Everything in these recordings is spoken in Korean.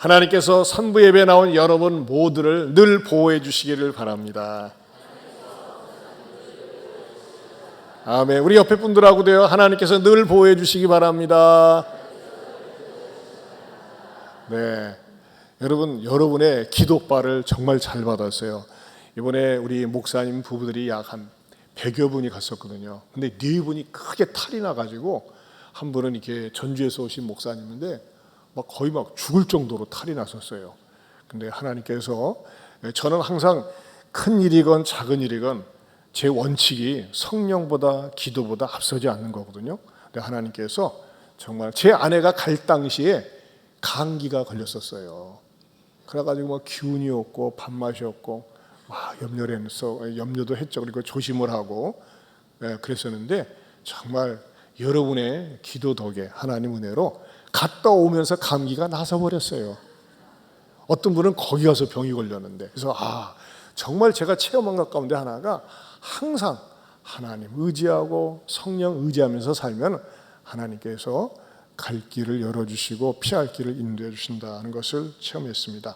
하나님께서 선부 예배에 나온 여러분 모두를 늘 보호해 주시기를 바랍니다. 아멘. 우리 옆에 분들하고도요, 하나님께서 늘 보호해 주시기 바랍니다. 네, 여러분의 기도발을 정말 잘 받았어요. 이번에 우리 목사님 부부들이 약 한 100여 분이 갔었거든요. 근데 4분이 크게 탈이 나가지고, 한 분은 이렇게 전주에서 오신 목사님인데 거의 죽을 정도로 탈이 났었어요. 근데 하나님께서, 저는 항상 큰 일이건 작은 일이건 제 원칙이 성령보다 기도보다 앞서지 않는 거거든요. 근데 하나님께서 정말 제 아내가 갈 당시에 감기가 걸렸었어요. 그래가지고 기운이 없고 밥맛이 없고 염려도 했죠. 그리고 조심을 하고 그랬었는데, 정말 여러분의 기도 덕에 하나님 은혜로 갔다 오면서 감기가 나서 버렸어요. 어떤 분은 거기 가서 병이 걸렸는데, 그래서 정말 제가 체험한 것 가운데 하나가, 항상 하나님 의지하고 성령 의지하면서 살면 하나님께서 갈 길을 열어주시고 피할 길을 인도해 주신다는 것을 체험했습니다.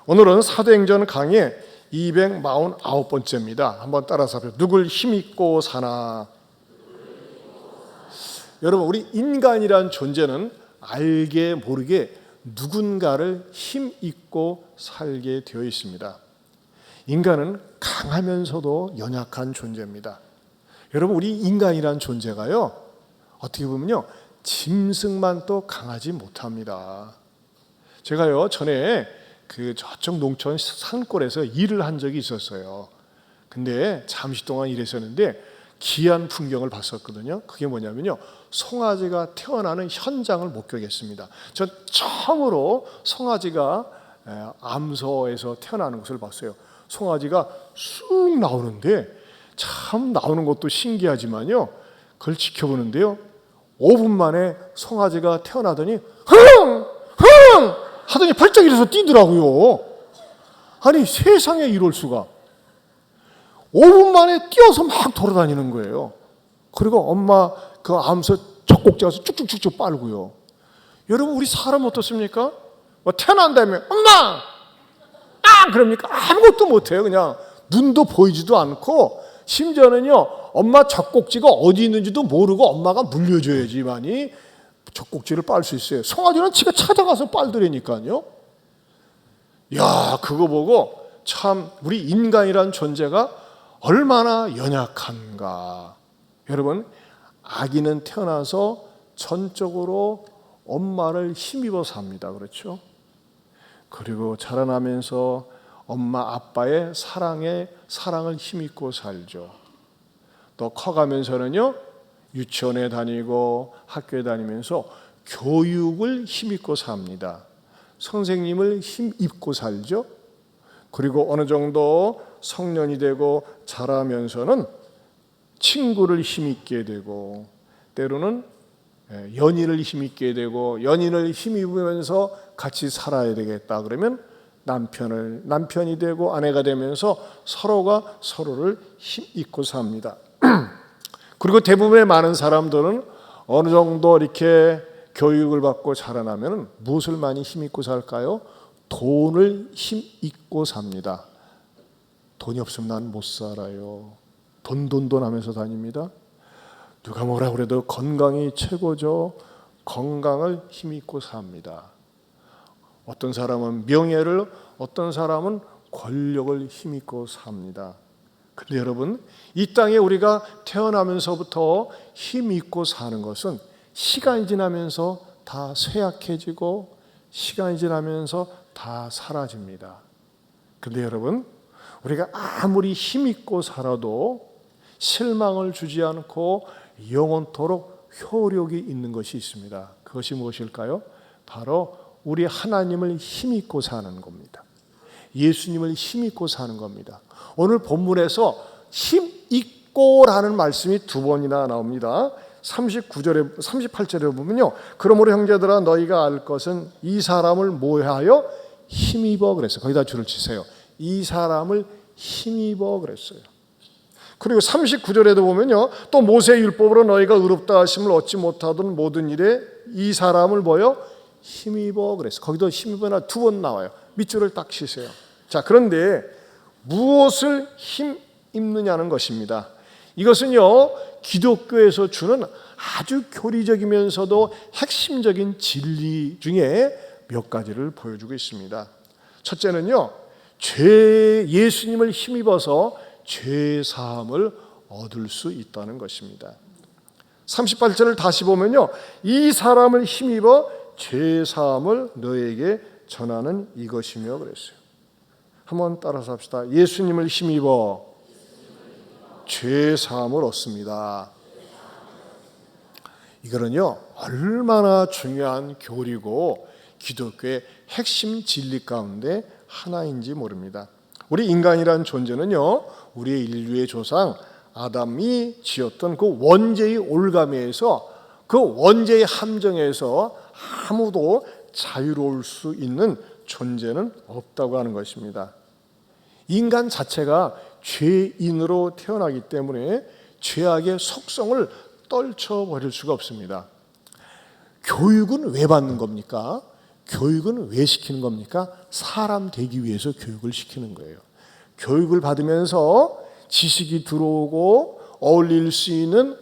오늘은 사도행전 강의 249번째입니다. 한번 따라서 합시다. 누굴 힘입고 사나. 여러분, 우리 인간이란 존재는 알게 모르게 누군가를 힘입고 살게 되어 있습니다. 인간은 강하면서도 연약한 존재입니다. 여러분, 우리 인간이란 존재가요, 어떻게 보면요, 짐승만 또 강하지 못합니다. 제가요, 전에 저쪽 농촌 산골에서 일을 한 적이 있었어요. 근데 잠시 동안 일했었는데 기이한 풍경을 봤었거든요. 그게 뭐냐면요, 송아지가 태어나는 현장을 목격했습니다. 전 처음으로 송아지가 암소에서 태어나는 것을 봤어요. 송아지가 쑥 나오는데, 참 나오는 것도 신기하지만요, 그걸 지켜보는데요, 5분 만에 송아지가 태어나더니 흥! 하더니 발짝 일어서 뛰더라고요. 아니, 세상에 이럴 수가. 5분 만에 뛰어서 막 돌아다니는 거예요. 그리고 엄마 그 암소 젖꼭지 가서 쭉쭉쭉쭉 빨고요. 여러분, 우리 사람 어떻습니까? 태어난 다음에 엄마! 그럽니까? 아무것도 못해요. 그냥 눈도 보이지도 않고, 심지어는요, 엄마 젖꼭지가 어디 있는지도 모르고 엄마가 물려줘야지만이 젖꼭지를 빨 수 있어요. 송아지는 지가 찾아가서 빨더라니까요. 야, 그거 보고 참 우리 인간이란 존재가 얼마나 연약한가. 여러분, 아기는 태어나서 전적으로 엄마를 힘입어 삽니다. 그렇죠? 그리고 자라나면서 엄마 아빠의 사랑을 힘입고 살죠. 또 커가면서는요, 유치원에 다니고 학교에 다니면서 교육을 힘입고 삽니다. 선생님을 힘입고 살죠. 그리고 어느 정도 성년이 되고 자라면서는 친구를 힘입게 되고, 때로는 연인을 힘입게 되고, 연인을 힘입으면서 같이 살아야 되겠다 그러면 남편이 되고 아내가 되면서 서로가 서로를 힘입고 삽니다. 그리고 대부분의 많은 사람들은 어느 정도 이렇게 교육을 받고 자라나면 무엇을 많이 힘입고 살까요? 돈을 힘입고 삽니다. 돈이 없으면 난 못 살아요. 돈 하면서 다닙니다. 누가 뭐라 그래도 건강이 최고죠. 건강을 힘입고 삽니다. 어떤 사람은 명예를, 어떤 사람은 권력을 힘입고 삽니다. 근데 여러분, 이 땅에 우리가 태어나면서부터 힘입고 사는 것은 시간이 지나면서 다 쇠약해지고 시간이 지나면서 다 사라집니다. 근데 여러분, 우리가 아무리 힘입고 살아도 실망을 주지 않고 영원토록 효력이 있는 것이 있습니다. 그것이 무엇일까요? 바로 우리 하나님을 힘입고 사는 겁니다. 예수님을 힘입고 사는 겁니다. 오늘 본문에서 힘입고라는 말씀이 2번이나 나옵니다. 38절에 보면요, 그러므로 형제들아 너희가 알 것은 이 사람을 뭐하여 힘입어 그랬어요. 거기다 줄을 치세요. 이 사람을 힘입어 그랬어요. 그리고 39절에도 보면요, 또 모세의 율법으로 너희가 의롭다 하심을 얻지 못하던 모든 일에 이 사람을 뭐요? 힘입어 그랬어요. 거기도 힘입어나 두 번 나와요. 밑줄을 딱 치세요. 자, 그런데 무엇을 힘입느냐는 것입니다. 이것은요, 기독교에서 주는 아주 교리적이면서도 핵심적인 진리 중에 몇 가지를 보여주고 있습니다. 첫째는요, 예수님을 힘입어서 죄 사함을 얻을 수 있다는 것입니다. 38절을 다시 보면요, 이 사람을 힘입어 죄 사함을 너에게 전하는 이것이며 그랬어요. 한번 따라서 합시다. 예수님을 힘입어 죄 사함을 얻습니다. 이거는요, 얼마나 중요한 교리고 기독교의 핵심 진리 가운데 하나인지 모릅니다. 우리 인간이란 존재는요, 우리의 인류의 조상 아담이 지었던 그 원죄의 올가미에서, 그 원죄의 함정에서 아무도 자유로울 수 있는 존재는 없다고 하는 것입니다. 인간 자체가 죄인으로 태어나기 때문에 죄악의 속성을 떨쳐버릴 수가 없습니다. 교육은 왜 받는 겁니까? 교육은 왜 시키는 겁니까? 사람 되기 위해서 교육을 시키는 거예요. 교육을 받으면서 지식이 들어오고 어울릴 수 있는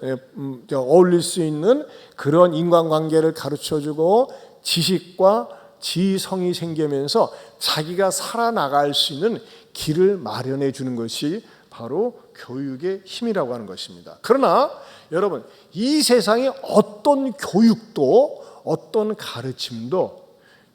그런 인간관계를 가르쳐주고 지식과 지성이 생기면서 자기가 살아나갈 수 있는 길을 마련해 주는 것이 바로 교육의 힘이라고 하는 것입니다. 그러나 여러분, 이 세상의 어떤 교육도 어떤 가르침도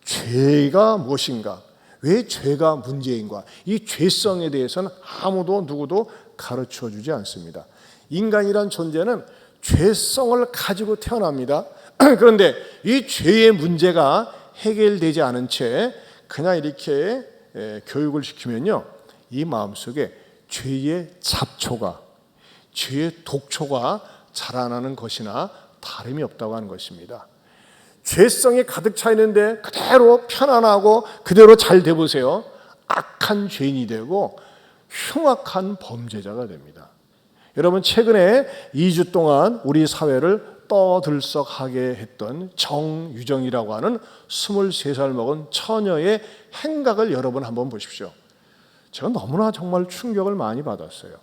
죄가 무엇인가, 왜 죄가 문제인가, 이 죄성에 대해서는 아무도 누구도 가르쳐 주지 않습니다. 인간이란 존재는 죄성을 가지고 태어납니다. 그런데 이 죄의 문제가 해결되지 않은 채 그냥 이렇게 교육을 시키면요, 이 마음속에 죄의 잡초가, 죄의 독초가 자라나는 것이나 다름이 없다고 하는 것입니다. 죄성이 가득 차 있는데 그대로 편안하고 그대로 잘 돼보세요. 악한 죄인이 되고 흉악한 범죄자가 됩니다. 여러분, 최근에 2주 동안 우리 사회를 떠들썩하게 했던 정유정이라고 하는 23살 먹은 처녀의 행각을 여러분 한번 보십시오. 제가 너무나 정말 충격을 많이 받았어요.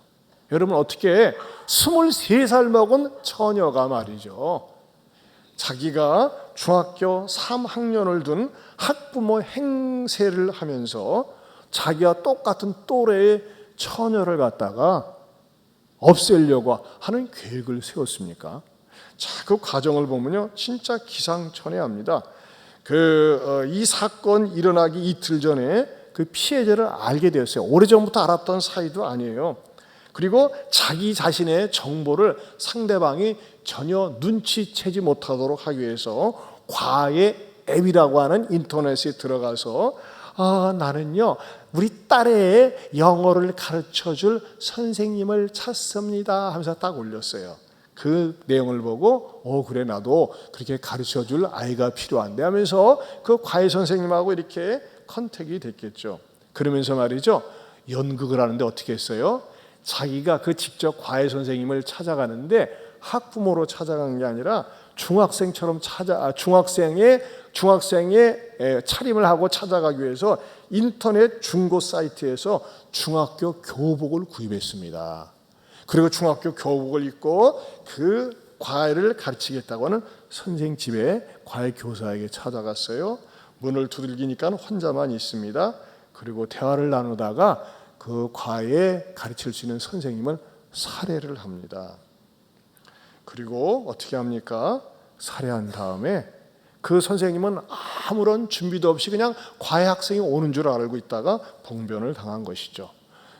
여러분, 어떻게 23살 먹은 처녀가 말이죠, 자기가 중학교 3학년을 둔 학부모 행세를 하면서 자기와 똑같은 또래의 처녀를 갖다가 없애려고 하는 계획을 세웠습니까? 자, 그 과정을 보면요, 진짜 기상천외합니다. 이 사건 일어나기 이틀 전에 그 피해자를 알게 되었어요. 오래전부터 알았던 사이도 아니에요. 그리고 자기 자신의 정보를 상대방이 전혀 눈치채지 못하도록 하기 위해서 과외 앱이라고 하는 인터넷에 들어가서 나는요, 우리 딸의 영어를 가르쳐줄 선생님을 찾습니다 하면서 딱 올렸어요. 그 내용을 보고 그래, 나도 그렇게 가르쳐줄 아이가 필요한데 하면서 그 과외 선생님하고 이렇게 컨택이 됐겠죠. 그러면서 말이죠, 연극을 하는데 어떻게 했어요? 자기가 그 직접 과외 선생님을 찾아가는데 학부모로 찾아간 게 아니라 중학생처럼 중학생의 차림을 하고 찾아가기 위해서 인터넷 중고 사이트에서 중학교 교복을 구입했습니다. 그리고 중학교 교복을 입고 그 과외를 가르치겠다고 하는 선생 집에 과외 교사에게 찾아갔어요. 문을 두들기니까 혼자만 있습니다. 그리고 대화를 나누다가 그 과외 가르칠 수 있는 선생님을 살해를 합니다. 그리고 어떻게 합니까? 살해한 다음에 그 선생님은 아무런 준비도 없이 그냥 과외 학생이 오는 줄 알고 있다가 봉변을 당한 것이죠.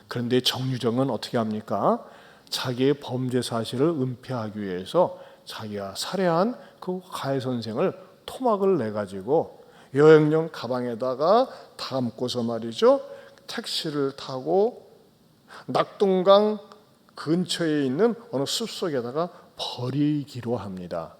그런데 정유정은 어떻게 합니까? 자기의 범죄 사실을 은폐하기 위해서 자기가 살해한 그 과외 선생을 토막을 내가지고 여행용 가방에다가 담고서 말이죠, 택시를 타고 낙동강 근처에 있는 어느 숲속에다가 버리기로 합니다.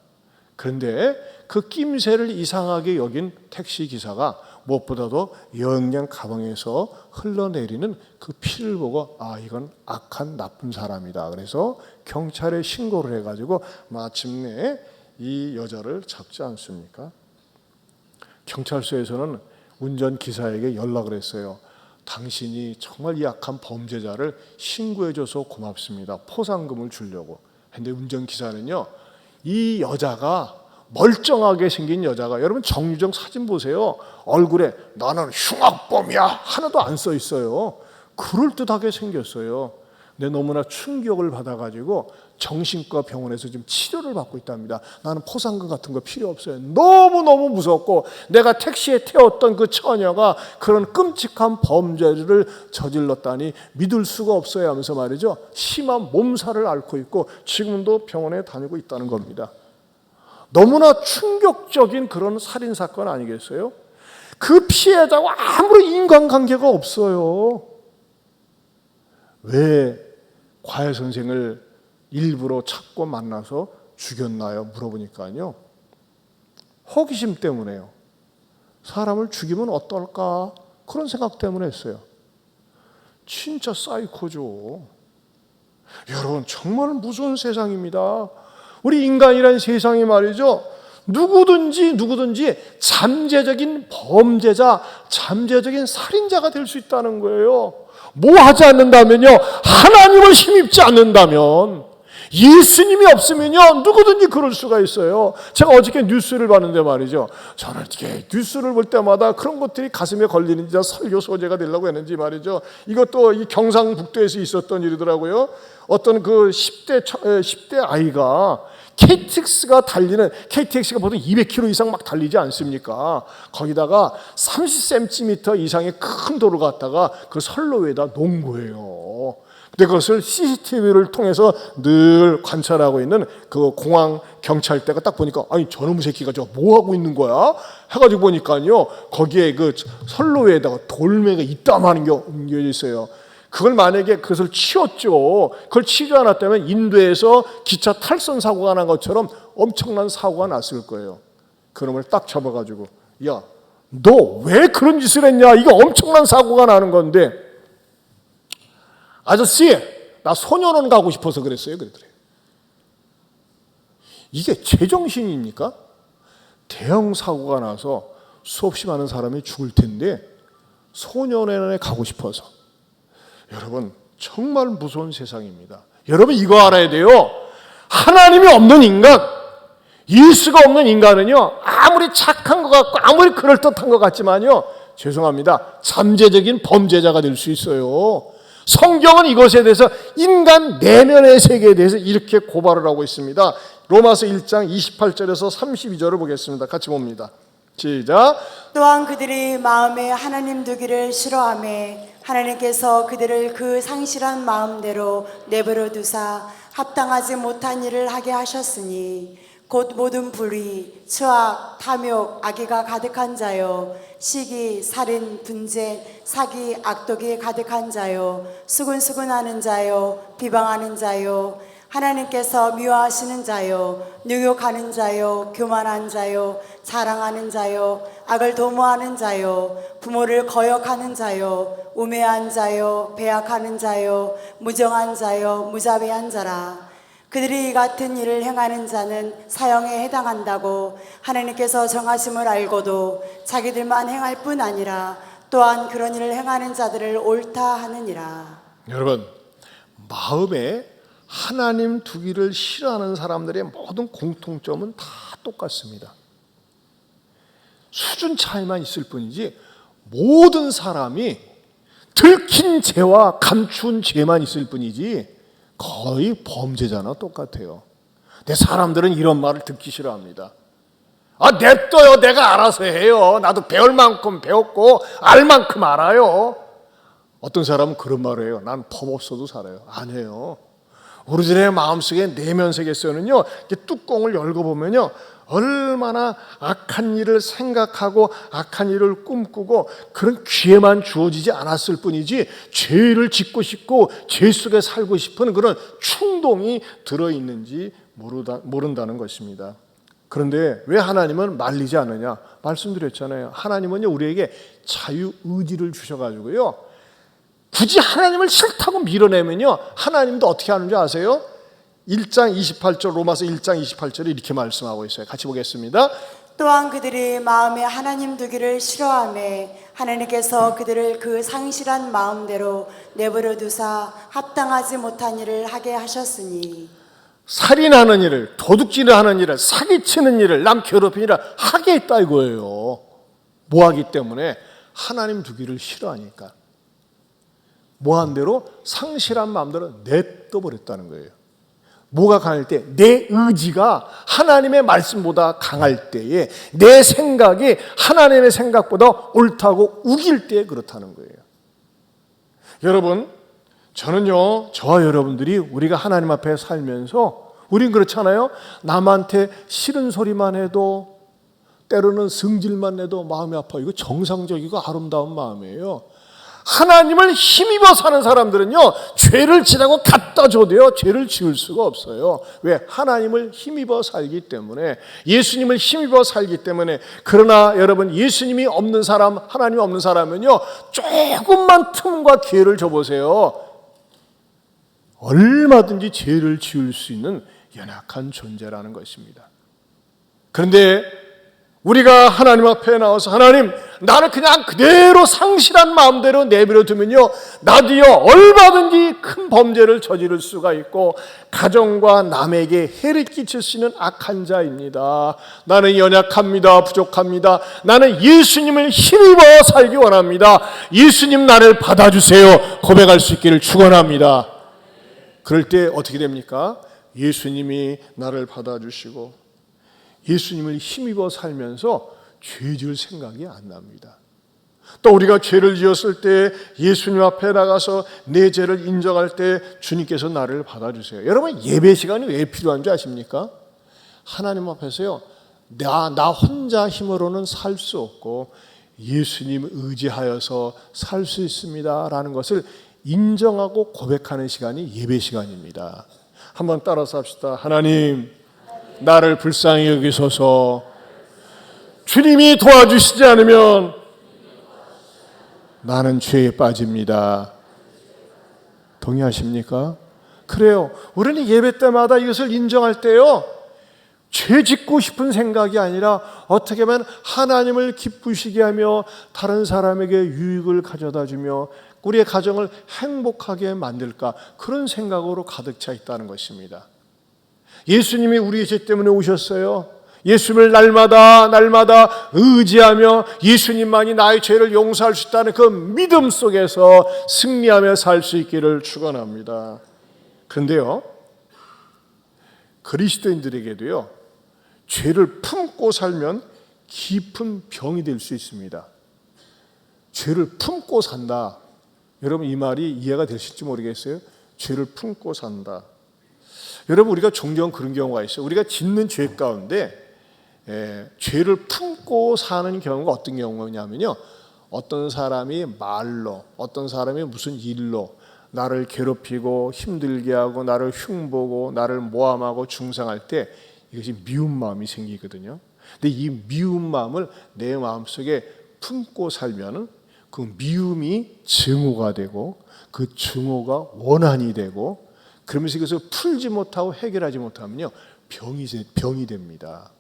그런데 그 낌새를 이상하게 여긴 택시기사가 무엇보다도 여행용 가방에서 흘러내리는 그 피를 보고 이건 악한 나쁜 사람이다. 그래서 경찰에 신고를 해가지고 마침내 이 여자를 잡지 않습니까? 경찰서에서는 운전기사에게 연락을 했어요. 당신이 정말 이 약한 범죄자를 신고해줘서 고맙습니다. 포상금을 주려고. 근데 운전기사는요, 이 여자가 멀쩡하게 생긴 여자가, 여러분 정유정 사진 보세요. 얼굴에 나는 흉악범이야 하나도 안 써 있어요. 그럴듯하게 생겼어요. 근데 너무나 충격을 받아가지고 정신과 병원에서 지금 치료를 받고 있답니다. 나는 포상금 같은 거 필요 없어요. 너무너무 무섭고 내가 택시에 태웠던 그 처녀가 그런 끔찍한 범죄를 저질렀다니 믿을 수가 없어요 하면서 말이죠. 심한 몸살을 앓고 있고 지금도 병원에 다니고 있다는 겁니다. 너무나 충격적인 그런 살인사건 아니겠어요? 그 피해자와 아무런 인간관계가 없어요. 왜 과외 선생을 일부러 찾고 만나서 죽였나요? 물어보니까요, 호기심 때문에요. 사람을 죽이면 어떨까? 그런 생각 때문에 했어요. 진짜 사이코죠. 여러분, 정말 무서운 세상입니다. 우리 인간이란 세상이 말이죠, 누구든지 잠재적인 범죄자, 잠재적인 살인자가 될 수 있다는 거예요. 뭐 하지 않는다면요, 하나님을 힘입지 않는다면, 예수님이 없으면요, 누구든지 그럴 수가 있어요. 제가 어저께 뉴스를 봤는데 말이죠, 저는 이렇게 뉴스를 볼 때마다 그런 것들이 가슴에 걸리는지 설교 소재가 되려고 했는지 말이죠, 이것도 이 경상북도에서 있었던 일이더라고요. 어떤 그 10대 아이가 KTX가 보통 200km 이상 막 달리지 않습니까? 거기다가 30cm 이상의 큰 도로 갔다가 그 선로에다 놓은 거예요. 근데 그것을 CCTV를 통해서 늘 관찰하고 있는 그 공항 경찰대가 딱 보니까, 아니 저놈의 새끼가 저 뭐 하고 있는 거야? 해가지고 보니까요, 거기에 그 선로에다가 돌멩이가 이따만한 게 옮겨져 있어요. 그걸 만약에 그것을 치웠죠. 그걸 치지 않았다면 인도에서 기차 탈선 사고가 난 것처럼 엄청난 사고가 났을 거예요. 그놈을 딱 잡아가지고, 야, 너 왜 그런 짓을 했냐? 이거 엄청난 사고가 나는 건데, 아저씨, 나 소년원 가고 싶어서 그랬어요. 그러더래요. 이게 제정신입니까? 대형 사고가 나서 수없이 많은 사람이 죽을 텐데 소년원에 가고 싶어서. 여러분, 정말 무서운 세상입니다. 여러분, 이거 알아야 돼요. 하나님이 없는 인간, 예수가 없는 인간은요, 아무리 착한 것 같고 아무리 그럴듯한 것 같지만요, 죄송합니다, 잠재적인 범죄자가 될 수 있어요. 성경은 이것에 대해서 인간 내면의 세계에 대해서 이렇게 고발을 하고 있습니다. 로마서 1장 28절에서 32절을 보겠습니다. 같이 봅니다. 시작. 또한 그들이 마음에 하나님 두기를 싫어하며 하나님께서 그들을 그 상실한 마음대로 내버려 두사 합당하지 못한 일을 하게 하셨으니 곧 모든 불의, 추악, 탐욕, 악의가 가득한 자요, 시기, 살인, 분쟁, 사기, 악독이 가득한 자요, 수군수군하는 자요, 비방하는 자요, 하나님께서 미워하시는 자요, 능욕하는 자요, 교만한 자요, 자랑하는 자요, 악을 도모하는 자요, 부모를 거역하는 자요, 우매한 자요, 배약하는 자요, 무정한 자요, 무자비한 자라. 그들이 이 같은 일을 행하는 자는 사형에 해당한다고 하나님께서 정하심을 알고도 자기들만 행할 뿐 아니라 또한 그런 일을 행하는 자들을 옳다 하느니라. 여러분, 마음에 하나님 두기를 싫어하는 사람들의 모든 공통점은 다 똑같습니다. 수준 차이만 있을 뿐이지 모든 사람이 들킨 죄와 감춘 죄만 있을 뿐이지 거의 범죄자나 똑같아요. 근데 사람들은 이런 말을 듣기 싫어합니다. 아, 냅둬요. 내가 알아서 해요. 나도 배울 만큼 배웠고 알 만큼 알아요. 어떤 사람은 그런 말을 해요. 난 법 없어도 살아요. 아니에요. 우리들의 마음속에 내면 세계에서는요, 뚜껑을 열고 보면요, 얼마나 악한 일을 생각하고 악한 일을 꿈꾸고 그런 기회만 주어지지 않았을 뿐이지 죄를 짓고 싶고 죄 속에 살고 싶은 그런 충동이 들어있는지 모른다는 것입니다. 그런데 왜 하나님은 말리지 않느냐? 말씀드렸잖아요. 하나님은요, 우리에게 자유의지를 주셔가지고요, 굳이 하나님을 싫다고 밀어내면요, 하나님도 어떻게 하는지 아세요? 1장 28절, 로마서 1장 28절에 이렇게 말씀하고 있어요. 같이 보겠습니다. 또한 그들이 마음에 하나님 두기를 싫어하매 하나님께서 그들을 그 상실한 마음대로 내버려 두사 합당하지 못한 일을 하게 하셨으니 살인하는 일을, 도둑질을 하는 일을, 사기치는 일을, 남 괴롭히는 일을 하게 했다 이거예요. 뭐하기 때문에? 하나님 두기를 싫어하니까. 뭐한 대로 상실한 마음대로 냅둬버렸다는 거예요. 뭐가 강할 때? 내 의지가 하나님의 말씀보다 강할 때에 내 생각이 하나님의 생각보다 옳다고 우길 때 그렇다는 거예요. 여러분, 저는요, 저와 여러분들이 우리가 하나님 앞에 살면서 우린 그렇잖아요. 남한테 싫은 소리만 해도 때로는 승질만 내도 마음이 아파요. 이거 정상적이고 아름다운 마음이에요. 하나님을 힘입어 사는 사람들은요, 죄를 지라고 갖다 줘도요, 죄를 지을 수가 없어요. 왜? 하나님을 힘입어 살기 때문에, 예수님을 힘입어 살기 때문에. 그러나 여러분, 예수님이 없는 사람, 하나님이 없는 사람은요, 조금만 틈과 기회를 줘보세요. 얼마든지 죄를 지을 수 있는 연약한 존재라는 것입니다. 그런데 우리가 하나님 앞에 나와서 하나님, 나를 그냥 그대로 상실한 마음대로 내버려 두면요, 나도요 얼마든지 큰 범죄를 저지를 수가 있고 가정과 남에게 해를 끼칠 수 있는 악한 자입니다. 나는 연약합니다. 부족합니다. 나는 예수님을 힘입어 살기 원합니다. 예수님 나를 받아주세요. 고백할 수 있기를 축원합니다. 그럴 때 어떻게 됩니까? 예수님이 나를 받아주시고 예수님을 힘입어 살면서 죄 지을 생각이 안 납니다. 또 우리가 죄를 지었을 때 예수님 앞에 나가서 내 죄를 인정할 때 주님께서 나를 받아주세요. 여러분, 예배 시간이 왜 필요한 줄 아십니까? 하나님 앞에서요, 나 혼자 힘으로는 살 수 없고 예수님 의지하여서 살 수 있습니다 라는 것을 인정하고 고백하는 시간이 예배 시간입니다. 한번 따라서 합시다. 하나님, 나를 불쌍히 여기소서. 주님이 도와주시지 않으면 나는 죄에 빠집니다. 동의하십니까? 그래요. 우리는 예배 때마다 이것을 인정할 때요, 죄 짓고 싶은 생각이 아니라 어떻게 하면 하나님을 기쁘시게 하며 다른 사람에게 유익을 가져다 주며 우리의 가정을 행복하게 만들까, 그런 생각으로 가득 차 있다는 것입니다. 예수님이 우리의 죄 때문에 오셨어요. 예수님을 날마다 의지하며 예수님만이 나의 죄를 용서할 수 있다는 그 믿음 속에서 승리하며 살 수 있기를 축원합니다. 그런데요, 그리스도인들에게도요, 죄를 품고 살면 깊은 병이 될 수 있습니다. 죄를 품고 산다. 여러분, 이 말이 이해가 되실지 모르겠어요. 죄를 품고 산다. 여러분, 우리가 종종 그런 경우가 있어요. 우리가 짓는 죄 가운데 죄를 품고 사는 경우가 어떤 경우냐면요, 어떤 사람이 말로, 어떤 사람이 무슨 일로 나를 괴롭히고 힘들게 하고 나를 흉보고 나를 모함하고 중상할 때 이것이 미운 마음이 생기거든요. 근데 이 미운 마음을 내 마음속에 품고 살면은 그 미움이 증오가 되고 그 증오가 원한이 되고, 그러면서 이것을 풀지 못하고 해결하지 못하면요, 병이 됩니다.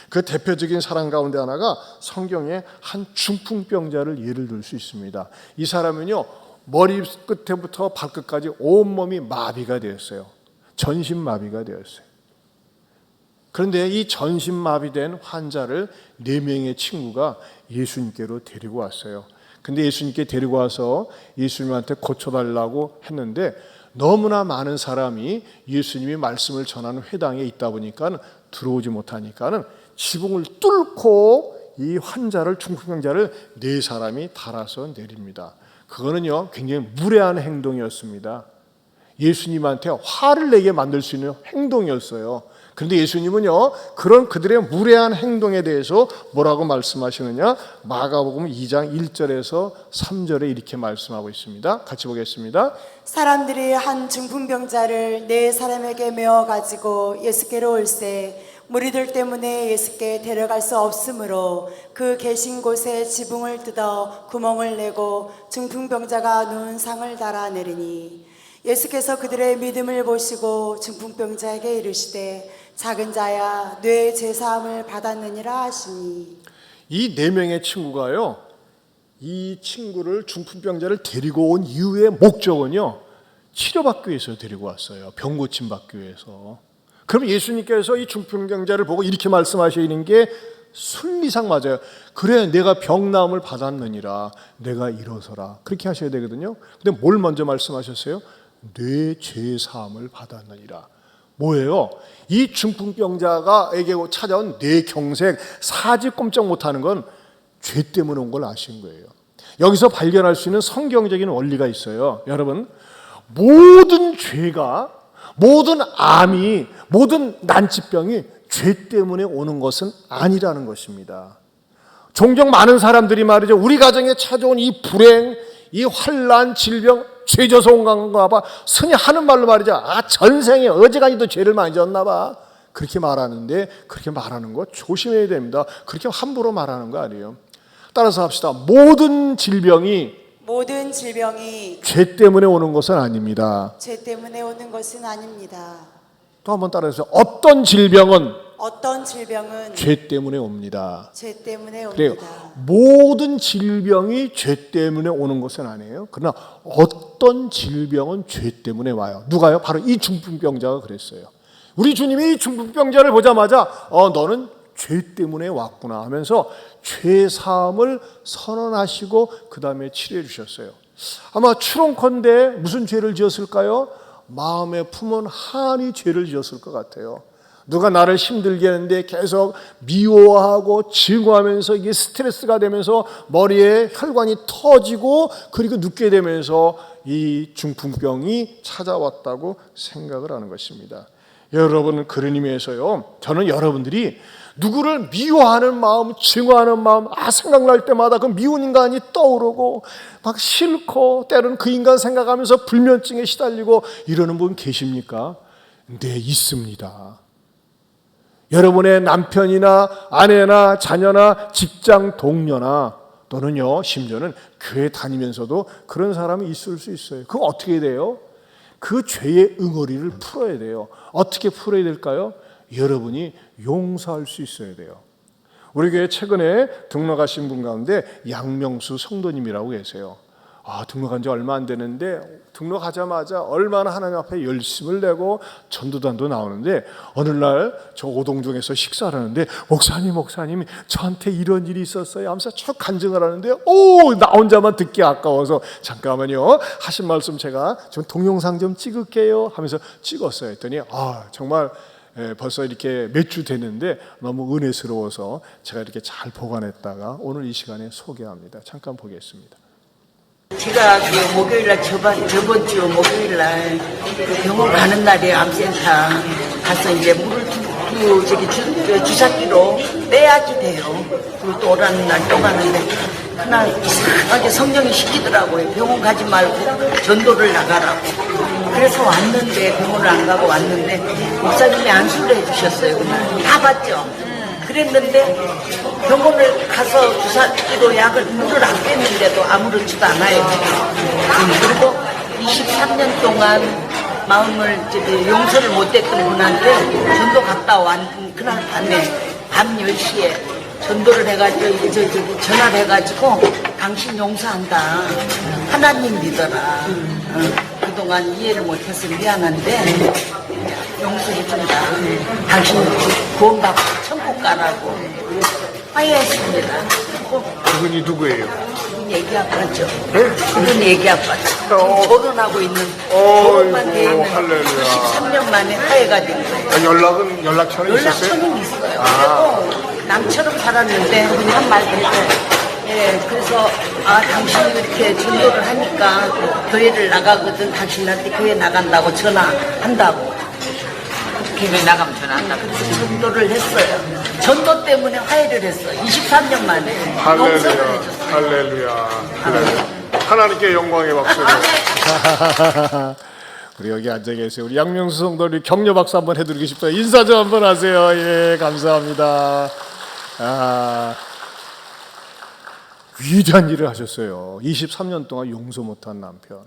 그 대표적인 사람 가운데 하나가 성경에 한 중풍병자를 예를 들 수 있습니다. 이 사람은요, 머리 끝에부터 발끝까지 온몸이 마비가 되었어요. 전신마비가 되었어요. 그런데 이 전신마비된 환자를 4명의 친구가 예수님께로 데리고 왔어요. 근데 예수님께 데리고 와서 예수님한테 고쳐달라고 했는데 너무나 많은 사람이 예수님이 말씀을 전하는 회당에 있다 보니까 들어오지 못하니까는 지붕을 뚫고 이 환자를, 중풍병자를 4사람이 달아서 내립니다. 그거는요, 굉장히 무례한 행동이었습니다. 예수님한테 화를 내게 만들 수 있는 행동이었어요. 그런데 예수님은요, 그런 그들의 무례한 행동에 대해서 뭐라고 말씀하시느냐? 마가복음 2장 1절에서 3절에 이렇게 말씀하고 있습니다. 같이 보겠습니다. 사람들이 한 중풍병자를 4사람에게 메어 가지고 예수께로 올세 무리들 때문에 예수께 데려갈 수 없으므로 그 계신 곳에 지붕을 뜯어 구멍을 내고 중풍병자가 누운 상을 달아 내리니 예수께서 그들의 믿음을 보시고 중풍병자에게 이르시되 작은 자야 뇌 죄사함을 받았느니라 하시니. 이 네 명의 친구가요, 이 친구를 중풍병자를 데리고 온 이유의 목적은요, 치료받기 위해서 데리고 왔어요. 병 고침 받기 위해서. 그럼 예수님께서 이 중풍병자를 보고 이렇게 말씀하시는 게 순리상 맞아요. 그래, 내가 병나음을 받았느니라, 내가 일어서라, 그렇게 하셔야 되거든요. 근데 뭘 먼저 말씀하셨어요? 뇌 죄사함을 받았느니라. 뭐예요? 이 중풍병자가에게 찾아온 뇌경색, 사지 꼼짝 못하는 건 죄 때문에 온 걸 아신 거예요. 여기서 발견할 수 있는 성경적인 원리가 있어요. 여러분, 모든 죄가, 모든 암이, 모든 난치병이 죄 때문에 오는 것은 아니라는 것입니다. 종종 많은 사람들이 말이죠, 우리 가정에 찾아온 이 불행, 이 환난, 질병, 죄져서 온 건가 봐. 흔히 하는 말로 말이죠, 아, 전생에 어지간히도 죄를 많이 졌나 봐, 그렇게 말하는데, 그렇게 말하는 거 조심해야 됩니다. 그렇게 함부로 말하는 거 아니에요. 따라서 합시다. 모든 질병이 죄 때문에 오는 것은 아닙니다. 죄 때문에 오는 것은 아닙니다. 또 한번 따라해서, 어떤 질병은 죄 때문에 옵니다. 죄 때문에 그래요. 옵니다. 모든 질병이 죄 때문에 오는 것은 아니에요. 그러나 어떤 질병은 죄 때문에 와요. 누가요? 바로 이 중풍병자가 그랬어요. 우리 주님이 이 중풍병자를 보자마자 너는 죄 때문에 왔구나 하면서 죄 사함을 선언하시고 그 다음에 치료해 주셨어요. 아마 추론컨대 무슨 죄를 지었을까요? 마음에 품은 한이 죄를 지었을 것 같아요. 누가 나를 힘들게 하는데 계속 미워하고 증오하면서 이게 스트레스가 되면서 머리에 혈관이 터지고 그리고 눕게 되면서 이 중풍병이 찾아왔다고 생각을 하는 것입니다. 여러분, 그런 의미에서요, 저는 여러분들이 누구를 미워하는 마음, 증오하는 마음, 생각날 때마다 그 미운 인간이 떠오르고 막 싫고 때로는 그 인간 생각하면서 불면증에 시달리고 이러는 분 계십니까? 네, 있습니다. 여러분의 남편이나 아내나 자녀나 직장 동료나 또는요, 심지어는 교회 다니면서도 그런 사람이 있을 수 있어요. 그럼 어떻게 돼요? 그 죄의 응어리를 풀어야 돼요. 어떻게 풀어야 될까요? 여러분이 용서할 수 있어야 돼요. 우리 교회 최근에 등록하신 분 가운데 양명수 성도님이라고 계세요. 등록한 지 얼마 안 되는데 등록하자마자 얼마나 하나님 앞에 열심을 내고 전도단도 나오는데 어느 날 저 오동중에서 식사를 하는데 목사님 저한테 이런 일이 있었어요 하면서 쭉 간증을 하는데 나 혼자만 듣기 아까워서 잠깐만요, 하신 말씀 제가 좀 동영상 좀 찍을게요 하면서 찍었어요. 했더니 정말 벌써 이렇게 몇 주 됐는데 너무 은혜스러워서 제가 이렇게 잘 보관했다가 오늘 이 시간에 소개합니다. 잠깐 보겠습니다. 제가 그 목요일날 저번 주 목요일날 그 병원 가는 날에 암센터 가서 이제 물을 주사기로 빼야지 돼요. 그리고 또 오라는 날 또 가는데 그날 이상하게 성령이 시키더라고요. 병원 가지 말고 전도를 나가라고. 그래서 왔는데 병원을 안 가고 왔는데 목사님이 안수를 해주셨어요. 그날 다 봤죠. 그랬는데 병원을 가서 주사기로 물을 안 뺐는데도 아무렇지도 않아요. 그리고 23년 동안 마음을 용서를 못했던 분한테 전도 갔다 온 그날 밤 10시에 전도를 해가지고 전화를 해가지고 당신 용서한다. 하나님 믿어라. 그동안 이해를 못해서 미안한데 용서해준다. 당신 구원받고 천국 가라고 화해했습니다. 그분이 누구예요? 그분 얘기 아빠죠. 그분 얘기 아빠죠. 결혼하고 있는 결혼만 돼 있는 23년 만에 화해가 된 거예요. 연락처는 있었어요? 연락처는 있어요. 그리고 남처럼 살았는데 한 말도 했어요. 그래서 당신이 이렇게 전도를 하니까 교회를 나가거든. 당신한테 교회 나간다고 전화한다고. 교회 나가면 전화한다고. 그래서 전도를 했어요. 전도 때문에 화해를 했어요. 23년 만에. 용서를 해줬어요. 할렐루야. 하나님께 영광의 박수를. 우리 여기 앉아 계세요. 우리 양명수 성도님 격려 박수 한번 해드리고 싶어요. 인사 좀 한번 하세요. 예, 감사합니다. 위대한 일을 하셨어요. 23년 동안 용서 못한 남편.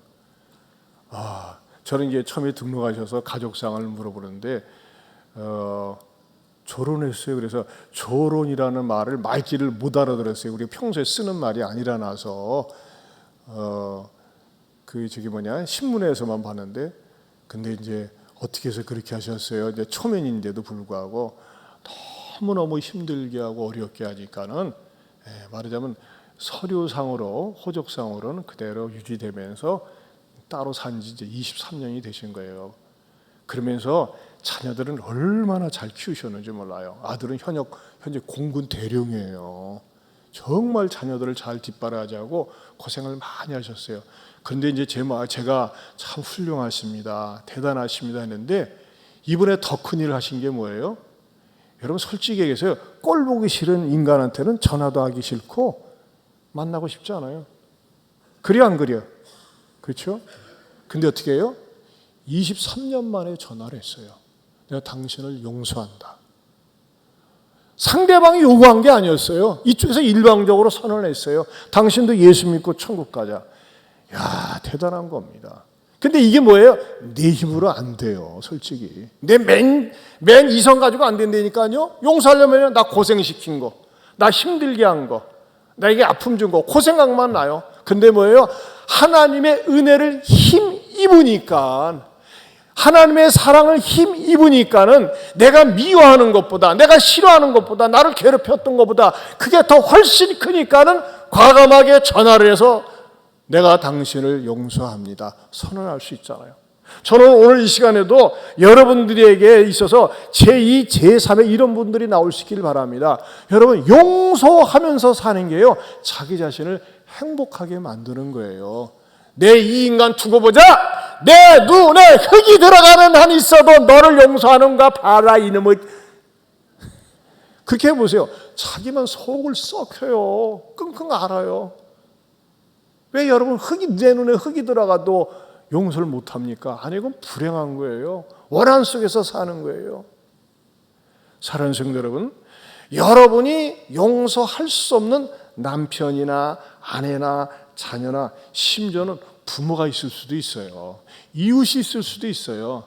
저는 이제 처음에 등록하셔서 가족상을 물어보는데 조론했어요. 그래서 조론이라는 말을 말귀를 못 알아들었어요. 우리가 평소에 쓰는 말이 아니라나서 신문에서만 봤는데, 근데 이제 어떻게 해서 그렇게 하셨어요? 이제 초면인데도 불구하고 너무너무 힘들게 하고 어렵게 하니까는, 말하자면 서류상으로, 호적상으로는 그대로 유지되면서 따로 산지 이제 23년이 되신 거예요. 그러면서 자녀들은 얼마나 잘 키우셨는지 몰라요. 아들은 현재 공군 대령이에요. 정말 자녀들을 잘 뒷바라지하고 고생을 많이 하셨어요. 그런데 이제 제가 참 훌륭하십니다, 대단하십니다 했는데, 이번에 더 큰 일을 하신 게 뭐예요? 여러분 솔직히 얘기해서요, 꼴 보기 싫은 인간한테는 전화도 하기 싫고 만나고 싶지 않아요. 그래 안 그래요? 그렇죠? 근데 어떻게 해요? 23년 만에 전화를 했어요. 내가 당신을 용서한다. 상대방이 요구한 게 아니었어요. 이쪽에서 일방적으로 선언을 했어요. 당신도 예수 믿고 천국 가자. 야, 대단한 겁니다. 근데 이게 뭐예요? 내 힘으로 안 돼요, 솔직히. 내 맨 이성 가지고 안 된다니까요. 용서하려면 나 고생시킨 거, 나 힘들게 한 거, 나에게 아픔 준 거, 그 생각만 나요. 근데 뭐예요? 하나님의 은혜를 힘입으니까, 하나님의 사랑을 힘입으니까는 내가 미워하는 것보다, 내가 싫어하는 것보다, 나를 괴롭혔던 것보다 그게 더 훨씬 크니까는 과감하게 전화를 해서 내가 당신을 용서합니다 선언할 수 있잖아요. 저는 오늘 이 시간에도 여러분들에게 있어서 제2, 제3의 이런 분들이 나올 수 있기를 바랍니다. 여러분, 용서하면서 사는 게요, 자기 자신을 행복하게 만드는 거예요. 내 이 인간 두고 보자. 내 눈에 흙이 들어가는 한 있어도 너를 용서하는가 봐라 이놈의. 그렇게 해보세요. 자기만 속을 썩혀요. 끙끙 앓아요. 왜 여러분 내 눈에 흙이 들어가도 용서를 못합니까? 아니, 이건 불행한 거예요. 원한 속에서 사는 거예요. 사랑하는 성도 여러분, 여러분이 용서할 수 없는 남편이나 아내나 자녀나 심지어는 부모가 있을 수도 있어요. 이웃이 있을 수도 있어요.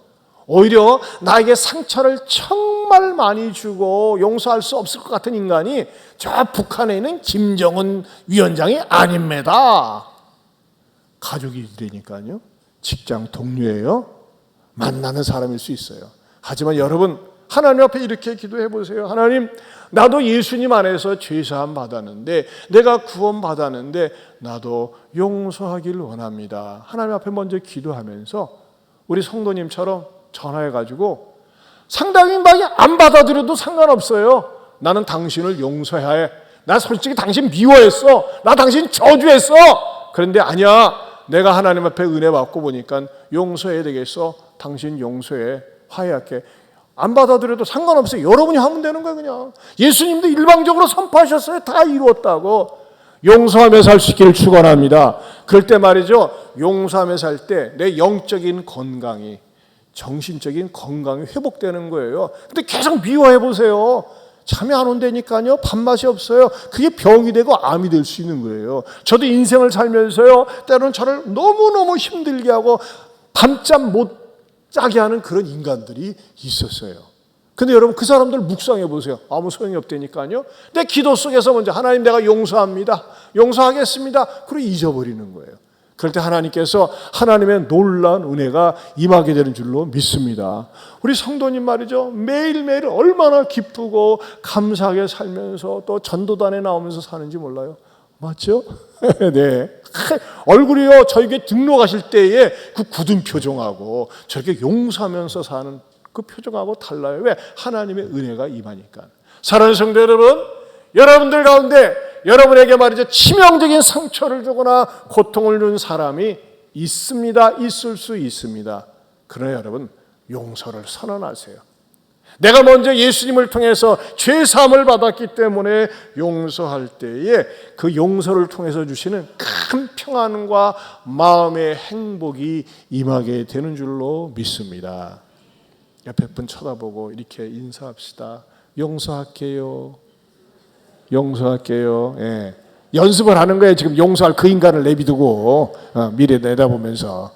오히려 나에게 상처를 정말 많이 주고 용서할 수 없을 것 같은 인간이 저 북한에 있는 김정은 위원장이 아닙니다. 가족이되니까요. 직장 동료예요. 만나는 사람일 수 있어요. 하지만 여러분, 하나님 앞에 이렇게 기도해 보세요. 하나님, 나도 예수님 안에서 죄사함 받았는데, 내가 구원 받았는데 나도 용서하기를 원합니다. 하나님 앞에 먼저 기도하면서 우리 성도님처럼 전화해가지고 상당히 많이 안 받아들여도 상관없어요. 나는 당신을 용서해야 해. 나 솔직히 당신 미워했어. 나 당신 저주했어. 그런데 아니야. 내가 하나님 앞에 은혜 받고 보니까 용서해야 되겠어. 당신 용서해. 화해할게. 안 받아들여도 상관없어요. 여러분이 하면 되는 거예요, 그냥. 예수님도 일방적으로 선포하셨어요. 다 이루었다고. 용서하며 살 수 있기를 축원합니다. 그럴 때 말이죠, 용서하며 살 때 내 영적인 건강이, 정신적인 건강이 회복되는 거예요. 근데 계속 미워해 보세요. 잠이 안 온다니까요. 밥맛이 없어요. 그게 병이 되고 암이 될 수 있는 거예요. 저도 인생을 살면서요, 때로는 저를 너무너무 힘들게 하고 밤잠 못 자게 하는 그런 인간들이 있었어요. 근데 여러분, 그 사람들 묵상해 보세요. 아무 소용이 없다니까요. 내 기도 속에서 먼저 하나님, 내가 용서합니다, 용서하겠습니다, 그리고 잊어버리는 거예요. 그럴 때 하나님께서 하나님의 놀라운 은혜가 임하게 되는 줄로 믿습니다. 우리 성도님 말이죠, 매일매일 얼마나 기쁘고 감사하게 살면서 또 전도단에 나오면서 사는지 몰라요. 맞죠? 네. 얼굴이요, 저에게 등록하실 때에 그 굳은 표정하고 저렇게 용서하면서 사는 그 표정하고 달라요. 왜? 하나님의 은혜가 임하니까. 사랑하는 성도 여러분, 여러분들 가운데 여러분에게 말이죠, 치명적인 상처를 주거나 고통을 준 사람이 있습니다. 있을 수 있습니다. 그러나 여러분, 용서를 선언하세요. 내가 먼저 예수님을 통해서 죄사함을 받았기 때문에 용서할 때에 그 용서를 통해서 주시는 큰 평안과 마음의 행복이 임하게 되는 줄로 믿습니다. 옆에 분 쳐다보고 이렇게 인사합시다. 용서할게요. 용서할게요. 예. 연습을 하는 거예요. 지금 용서할 그 인간을 내비두고 미래 내다보면서.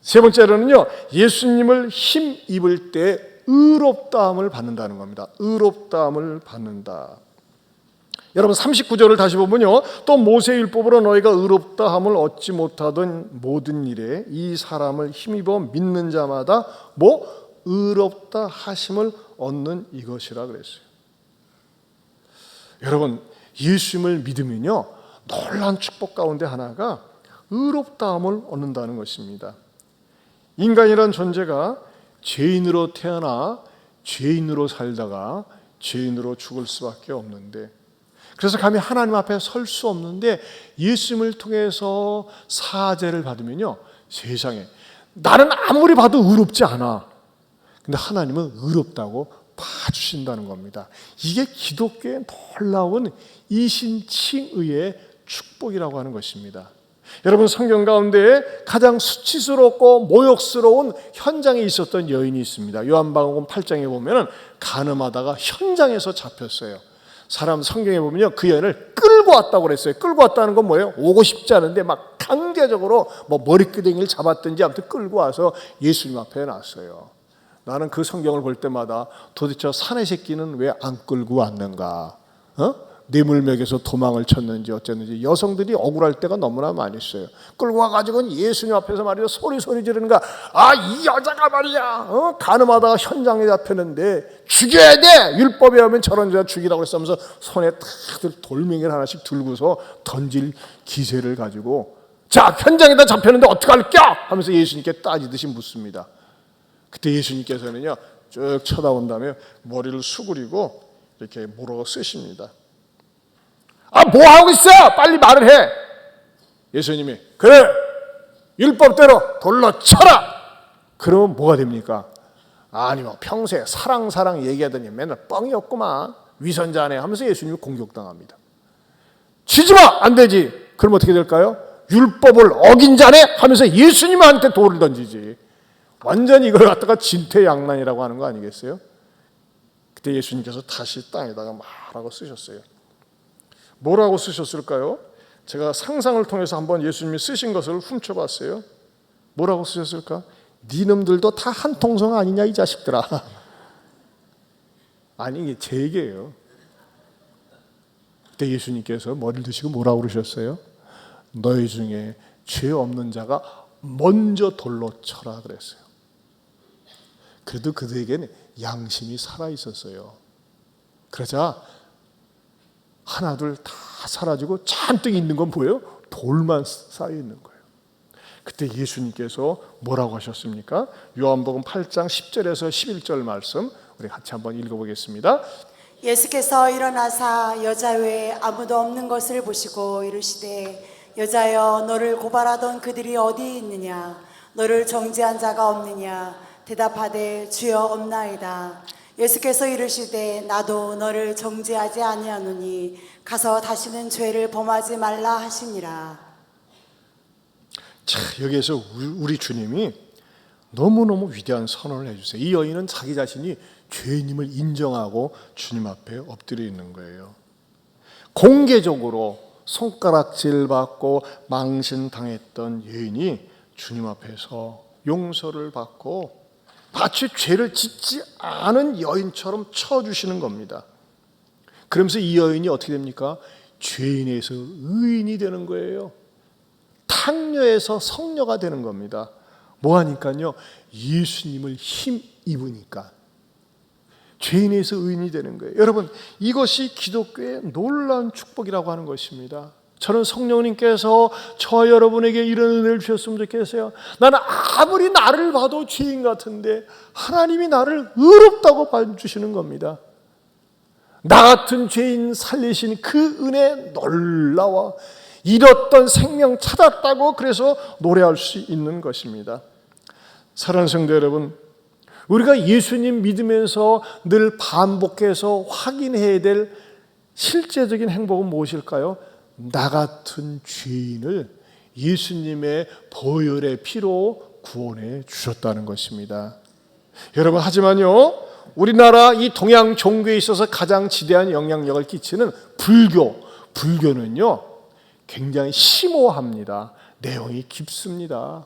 세 번째로는요, 예수님을 힘입을 때 의롭다함을 받는다는 겁니다. 의롭다함을 받는다. 여러분 39절을 다시 보면요, 또 모세율법으로 너희가 의롭다함을 얻지 못하던 모든 일에 이 사람을 힘입어 믿는 자마다 의롭다 하심을 얻는 이것이라 그랬어요. 여러분 예수님을 믿으면요, 놀라운 축복 가운데 하나가 의롭다함을 얻는다는 것입니다. 인간이란 존재가 죄인으로 태어나 죄인으로 살다가 죄인으로 죽을 수밖에 없는데, 그래서 감히 하나님 앞에 설 수 없는데 예수님을 통해서 사죄를 받으면요, 세상에 나는 아무리 봐도 의롭지 않아. 근데 하나님은 의롭다고 봐주신다는 겁니다. 이게 기독교의 놀라운 이신칭의의 축복이라고 하는 것입니다. 여러분 성경 가운데 가장 수치스럽고 모욕스러운 현장에 있었던 여인이 있습니다. 요한복음 8장에 보면 간음하다가 현장에서 잡혔어요. 사람 성경에 보면요, 그 여인을 끌고 왔다고 그랬어요. 끌고 왔다는 건 뭐예요? 오고 싶지 않은데 막 강제적으로 머리끄댕이를 잡았든지 아무튼 끌고 와서 예수님 앞에 놨어요. 나는 그 성경을 볼 때마다 도대체 사내 새끼는 왜 안 끌고 왔는가? 뇌물맥에서 도망을 쳤는지 어쨌는지 여성들이 억울할 때가 너무나 많이 있어요. 끌고 와가지고는 예수님 앞에서 말이야 소리 지르는 거야. 이 여자가 말이야 간음하다가 현장에 잡혔는데 죽여야 돼. 율법에 하면 저런 여자 죽이라고 했으면서 손에 탁 돌멩이를 하나씩 들고서 던질 기세를 가지고, 자 현장에다 잡혔는데 어떡할까 하면서 예수님께 따지듯이 묻습니다. 그때 예수님께서는요 쭉 쳐다본 다음에 머리를 수그리고 이렇게 물어 쓰십니다. 뭐 하고 있어? 빨리 말을 해. 예수님이 그래 율법대로 돌로 쳐라. 그러면 뭐가 됩니까? 아니 평소에 사랑 얘기하더니 맨날 뻥이었구만, 위선자네 하면서 예수님이 공격당합니다. 치지마, 안 되지. 그럼 어떻게 될까요? 율법을 어긴 자네 하면서 예수님한테 돌을 던지지. 완전히 이걸 갖다가 진퇴양난이라고 하는 거 아니겠어요? 그때 예수님께서 다시 땅에다가 말하고 쓰셨어요. 뭐라고 쓰셨을까요? 제가 상상을 통해서 한번 예수님이 쓰신 것을 훔쳐봤어요. 뭐라고 쓰셨을까? 니놈들도 다 한 통성 아니냐 이 자식들아. 아니 이게 제 얘기예요. 그때 예수님께서 머리를 드시고 뭐라고 그러셨어요? 너희 중에 죄 없는 자가 먼저 돌로 쳐라 그랬어요. 그래도 그들에게는 양심이 살아있었어요. 그러자 하나둘 다 사라지고 잔뜩 있는 건 뭐예요? 돌만 쌓여 있는 거예요. 그때 예수님께서 뭐라고 하셨습니까? 요한복음 8장 10절에서 11절 말씀 우리 같이 한번 읽어보겠습니다. 예수께서 일어나사 여자 외에 아무도 없는 것을 보시고 이르시되 여자여 너를 고발하던 그들이 어디 있느냐? 너를 정죄한 자가 없느냐? 대답하되 주여 없나이다. 예수께서 이르시되 나도 너를 정죄하지 아니하노니 가서 다시는 죄를 범하지 말라 하시니라. 자, 여기에서 우리 주님이 너무너무 위대한 선언을 해주세요. 이 여인은 자기 자신이 죄인임을 인정하고 주님 앞에 엎드려 있는 거예요. 공개적으로 손가락질 받고 망신당했던 여인이 주님 앞에서 용서를 받고 마치 죄를 짓지 않은 여인처럼 쳐주시는 겁니다. 그러면서 이 여인이 어떻게 됩니까? 죄인에서 의인이 되는 거예요. 탕녀에서 성녀가 되는 겁니다. 뭐하니까요? 예수님을 힘입으니까 죄인에서 의인이 되는 거예요. 여러분 이것이 기독교의 놀라운 축복이라고 하는 것입니다. 저는 성령님께서 저와 여러분에게 이런 은혜를 주셨으면 좋겠어요. 나는 아무리 나를 봐도 죄인 같은데 하나님이 나를 의롭다고 봐주시는 겁니다. 나 같은 죄인 살리신 그 은혜 놀라워 잃었던 생명 찾았다고 그래서 노래할 수 있는 것입니다. 사랑하는 성도 여러분, 우리가 예수님 믿으면서 늘 반복해서 확인해야 될 실제적인 행복은 무엇일까요? 나 같은 죄인을 예수님의 보혈의 피로 구원해 주셨다는 것입니다. 여러분 하지만요, 우리나라 이 동양 종교에 있어서 가장 지대한 영향력을 끼치는 불교는요 굉장히 심오합니다. 내용이 깊습니다.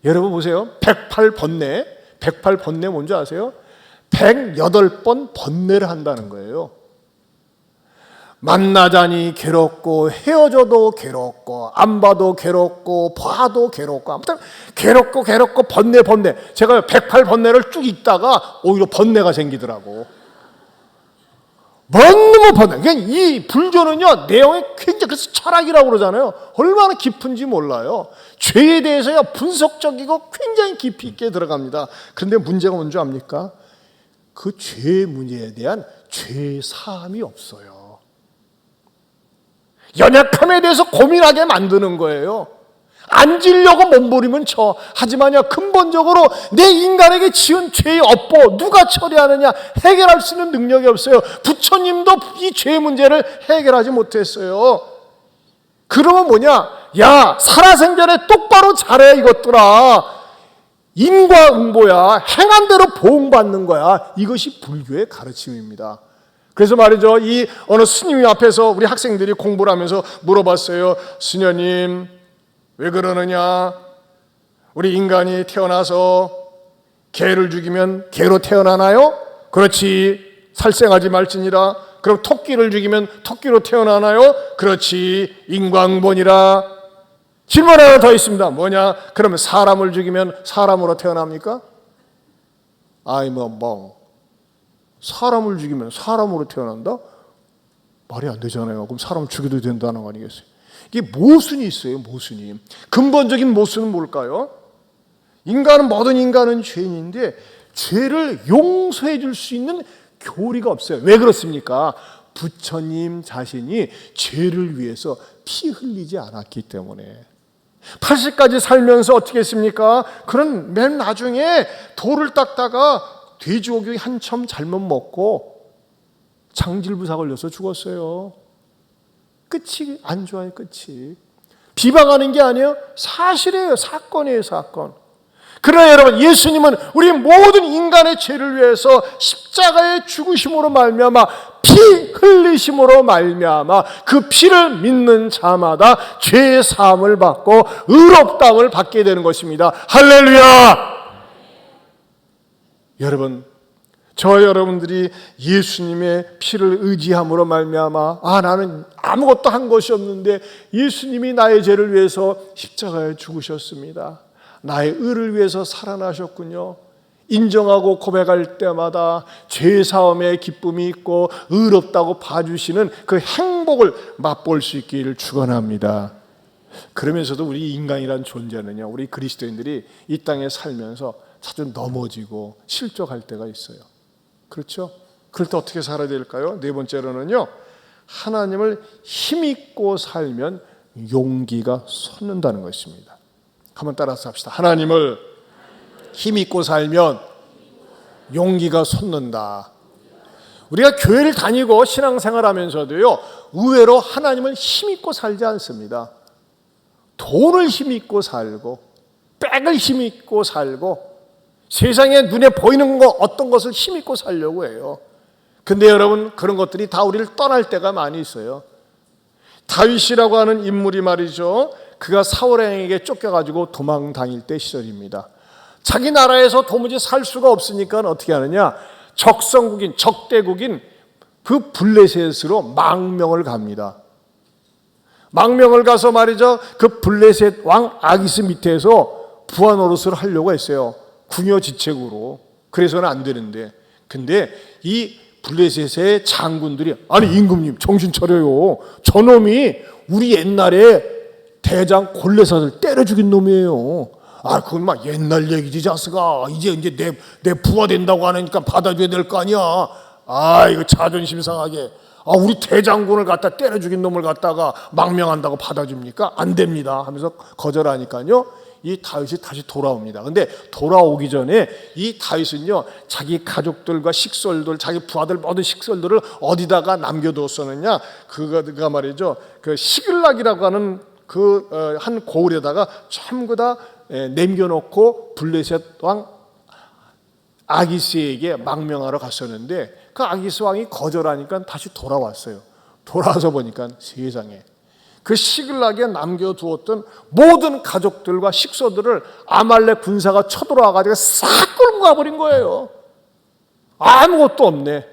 여러분 보세요. 108번뇌. 108번뇌 뭔지 아세요? 108번 번뇌를 한다는 거예요. 만나자니 괴롭고 헤어져도 괴롭고 안 봐도 괴롭고 봐도 괴롭고 아무튼 괴롭고 번뇌. 제가 108번뇌를 쭉 읽다가 오히려 번뇌가 생기더라고. 너무 번뇌. 그러니까 이 불교는요 내용이 굉장히, 그래서 철학이라고 그러잖아요. 얼마나 깊은지 몰라요. 죄에 대해서야 분석적이고 굉장히 깊이 있게 들어갑니다. 그런데 문제가 뭔지 압니까? 그 죄의 문제에 대한 죄 사함이 없어요. 연약함에 대해서 고민하게 만드는 거예요. 안 지려고 몸부림은 쳐. 하지만요 근본적으로 내 인간에게 지은 죄의 업보 누가 처리하느냐, 해결할 수 있는 능력이 없어요. 부처님도 이 죄 문제를 해결하지 못했어요. 그러면 뭐냐, 야 살아생전에 똑바로 잘해 이것들아. 인과응보야. 행한 대로 보응받는 거야. 이것이 불교의 가르침입니다. 그래서 말이죠, 이 어느 스님이 앞에서 우리 학생들이 공부를 하면서 물어봤어요. 스녀님 왜 그러느냐? 우리 인간이 태어나서 개를 죽이면 개로 태어나나요? 그렇지. 살생하지 말지니라. 그럼 토끼를 죽이면 토끼로 태어나나요? 그렇지. 인광본이라. 질문 하나 더 있습니다. 뭐냐? 그러면 사람을 죽이면 사람으로 태어납니까? I'm a monk. 사람을 죽이면 사람으로 태어난다? 말이 안 되잖아요. 그럼 사람을 죽여도 된다는 거 아니겠어요? 이게 모순이 있어요. 모순이. 근본적인 모순은 뭘까요? 모든 인간은 죄인인데 죄를 용서해 줄 수 있는 교리가 없어요. 왜 그렇습니까? 부처님 자신이 죄를 위해서 피 흘리지 않았기 때문에. 80까지 살면서 어떻게 했습니까? 그런 맨 나중에 돌을 닦다가 돼지고기 한참 잘못 먹고 장질부사 걸려서 죽었어요. 끝이 안 좋아요. 끝이. 비방하는 게 아니에요. 사실이에요. 사건이에요. 사건. 그러나 여러분, 예수님은 우리 모든 인간의 죄를 위해서 십자가의 죽으심으로 말미암아 피 흘리심으로 말미암아 그 피를 믿는 자마다 죄의 사함을 받고 의롭다함을 받게 되는 것입니다. 할렐루야! 여러분, 저 여러분들이 예수님의 피를 의지함으로 말미암아 나는 아무것도 한 것이 없는데 예수님이 나의 죄를 위해서 십자가에 죽으셨습니다. 나의 의를 위해서 살아나셨군요. 인정하고 고백할 때마다 죄사함의 기쁨이 있고 의롭다고 봐주시는 그 행복을 맛볼 수 있기를 축원합니다. 그러면서도 우리 인간이란 존재는요, 우리 그리스도인들이 이 땅에 살면서 자주 넘어지고 실족할 때가 있어요. 그렇죠? 그럴 때 어떻게 살아야 될까요? 네 번째로는요, 하나님을 힘입고 살면 용기가 솟는다는 것입니다. 한번 따라서 합시다. 하나님을 힘입고 살면 용기가 솟는다. 우리가 교회를 다니고 신앙생활 하면서도요, 의외로 하나님을 힘입고 살지 않습니다. 돈을 힘입고 살고 백을 힘입고 살고 세상에 눈에 보이는 거 어떤 것을 힘입고 살려고 해요. 근데 여러분, 그런 것들이 다 우리를 떠날 때가 많이 있어요. 다윗이라고 하는 인물이 말이죠, 그가 사울왕에게 쫓겨가지고 도망 다닐 때 시절입니다. 자기 나라에서 도무지 살 수가 없으니까 어떻게 하느냐, 적성국인 적대국인 그 블레셋으로 망명을 갑니다. 망명을 가서 말이죠, 그 블레셋 왕 아기스 밑에서 부하 노릇을 하려고 했어요. 궁여지책으로. 그래서는 안 되는데, 근데 이 블레셋의 장군들이, 아니 임금님 정신 차려요. 저놈이 우리 옛날에 대장 골레앗을 때려 죽인 놈이에요. 그건 막 옛날 얘기지 자스가. 이제 내 부하 된다고 하니까 받아줘야 될 거 아니야. 이거 자존심 상하게. 우리 대장군을 갖다 때려 죽인 놈을 갖다가 망명한다고 받아줍니까? 안 됩니다 하면서 거절하니까요, 이 다윗이 다시 돌아옵니다. 근데 돌아오기 전에 이 다윗은요, 자기 가족들과 식솔들, 자기 부하들 모든 식솔들을 어디다가 남겨두었었느냐, 그가 말이죠, 그 시글락이라고 하는 그 한 고을에다가 전부 다 남겨놓고 블레셋 왕 아기스에게 망명하러 갔었는데, 그 아기스 왕이 거절하니까 다시 돌아왔어요. 돌아와서 보니까 세상에 그 시글락에 남겨두었던 모든 가족들과 식소들을 아말렉 군사가 쳐들어와가지고 싹 끌고 가버린 거예요. 아무것도 없네.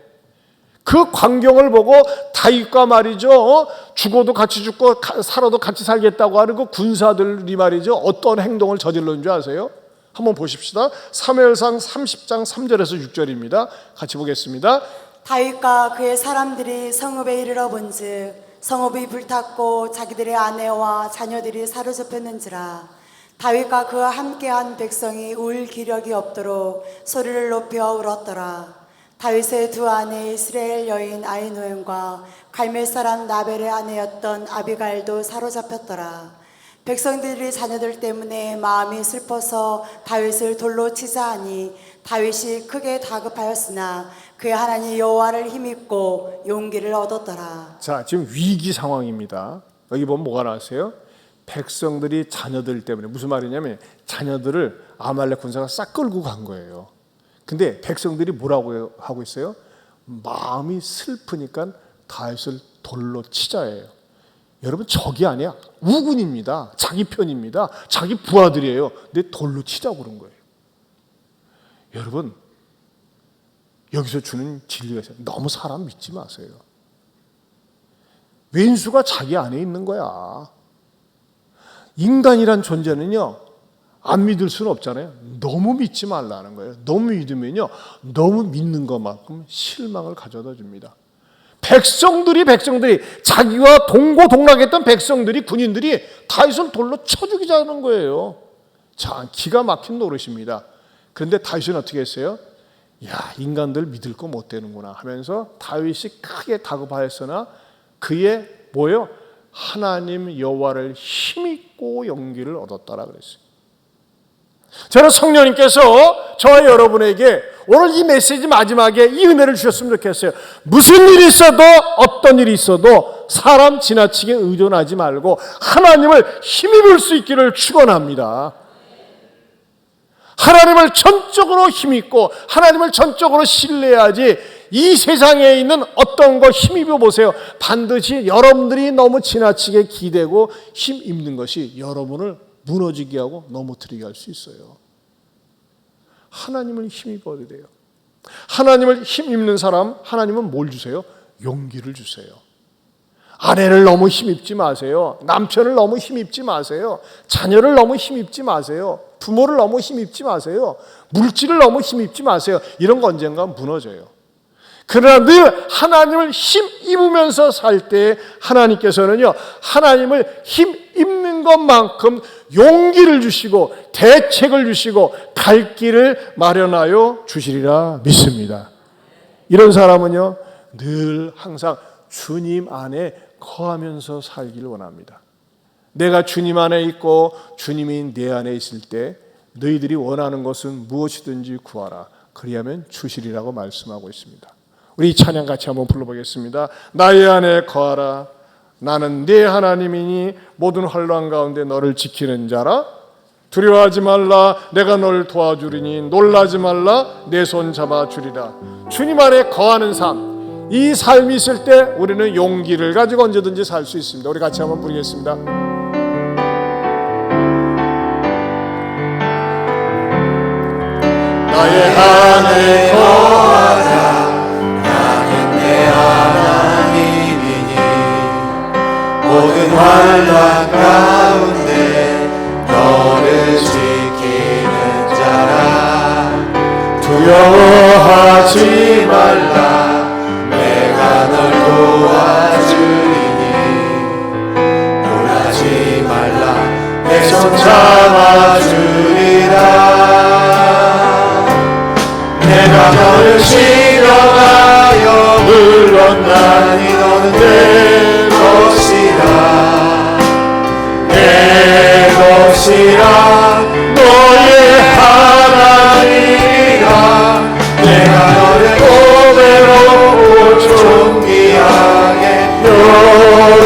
그 광경을 보고 다윗과 말이죠, 죽어도 같이 죽고 살아도 같이 살겠다고 하는 그 군사들이 말이죠, 어떤 행동을 저질렀는 줄 아세요? 한번 보십시다. 사무엘상 30장 3절에서 6절입니다. 같이 보겠습니다. 다윗과 그의 사람들이 성읍에 이르러 본즉 성읍이 불탔고 자기들의 아내와 자녀들이 사로잡혔는지라. 다윗과 그와 함께한 백성이 울 기력이 없도록 소리를 높여 울었더라. 다윗의 두 아내 이스라엘 여인 아히노엠과 갈멜 사람 나벨의 아내였던 아비갈도 사로잡혔더라. 백성들이 자녀들 때문에 마음이 슬퍼서 다윗을 돌로 치자 하니 다윗이 크게 다급하였으나 그의 하나님 여호와를 힘입고 용기를 얻었더라. 자, 지금 위기 상황입니다. 여기 보면 뭐가 나왔어요? 백성들이 자녀들 때문에, 무슨 말이냐면 자녀들을 아말렉 군사가 싹 끌고 간 거예요. 근데 백성들이 뭐라고 하고 있어요? 마음이 슬프니까 다윗을 돌로 치자예요. 여러분, 적이 아니야. 우군입니다. 자기 편입니다. 자기 부하들이에요. 근데 돌로 치자고 그런 거예요. 여러분, 여기서 주는 진리가 있어요. 너무 사람 믿지 마세요. 왼수가 자기 안에 있는 거야. 인간이란 존재는요, 안 믿을 수는 없잖아요. 너무 믿지 말라는 거예요. 너무 믿으면요, 너무 믿는 것만큼 실망을 가져다 줍니다. 백성들이 자기와 동고동락했던 백성들이, 군인들이 다윗을 돌로 쳐 죽이자는 거예요. 자, 기가 막힌 노릇입니다. 그런데 다윗은 어떻게 했어요? 야, 인간들 믿을 거 못 되는구나 하면서 다윗이 크게 다급하였으나 그의 뭐예요? 하나님 여호와를 힘입고 용기를 얻었다라 그랬어요. 저는 성령님께서 저와 여러분에게 오늘 이 메시지 마지막에 이 은혜를 주셨으면 좋겠어요. 무슨 일이 있어도, 어떤 일이 있어도 사람 지나치게 의존하지 말고 하나님을 힘입을 수 있기를 축원합니다. 하나님을 전적으로 힘입고 하나님을 전적으로 신뢰해야지 이 세상에 있는 어떤 거 힘입어 보세요. 반드시 여러분들이 너무 지나치게 기대고 힘입는 것이 여러분을 무너지게 하고 넘어뜨리게 할 수 있어요. 하나님을 힘입어야 돼요. 하나님을 힘입는 사람, 하나님은 뭘 주세요? 용기를 주세요. 아내를 너무 힘입지 마세요. 남편을 너무 힘입지 마세요. 자녀를 너무 힘입지 마세요. 부모를 너무 힘입지 마세요. 물질을 너무 힘입지 마세요. 이런 거 언젠가 무너져요. 그러나 늘 하나님을 힘입으면서 살 때 하나님께서는요, 하나님을 힘입는 것만큼 용기를 주시고 대책을 주시고 갈 길을 마련하여 주시리라 믿습니다. 이런 사람은요, 늘 항상 주님 안에 거하면서 살기를 원합니다. 내가 주님 안에 있고 주님이 내 안에 있을 때 너희들이 원하는 것은 무엇이든지 구하라. 그리하면 주시리라고 말씀하고 있습니다. 우리 이 찬양 같이 한번 불러보겠습니다. 나의 안에 거하라. 나는 네 하나님이니 모든 환난 가운데 너를 지키는 자라. 두려워하지 말라. 내가 너를 도와주리니 놀라지 말라. 내 손 잡아주리라. 주님 안에 거하는 삶, 이 삶이 있을 때 우리는 용기를 가지고 언제든지 살 수 있습니다. 우리 같이 한번 부르겠습니다. 나의 안에 거하라. 나는 내 하나님이니 모든 환난 가운데 너를 지키는 자라. 두려워하지 말라. 내가 널 도와주리니 놀라지 말라. 내 손 잡아주리라. 내가 너를 싫어하여 물러나니 너는 내 것이라. 내 것이라. 너의 하나님이라. 내가 너를 고배롭고 존귀하게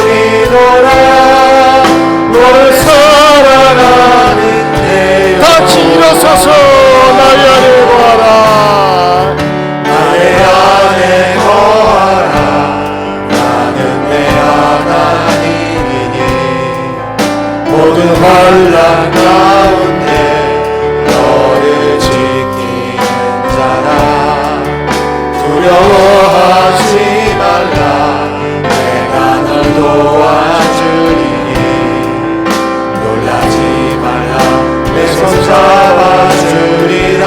여기노라. 너를 사랑하는 내 영. 같이 일어서서 나의 안에 거하라. 나의 안에 거하라. 나는 내 환난 가운데 너를 지키는 자라. 두려워하지 말라. 내가 널 도와주리니. 놀라지 말라. 내 손 잡아주리라.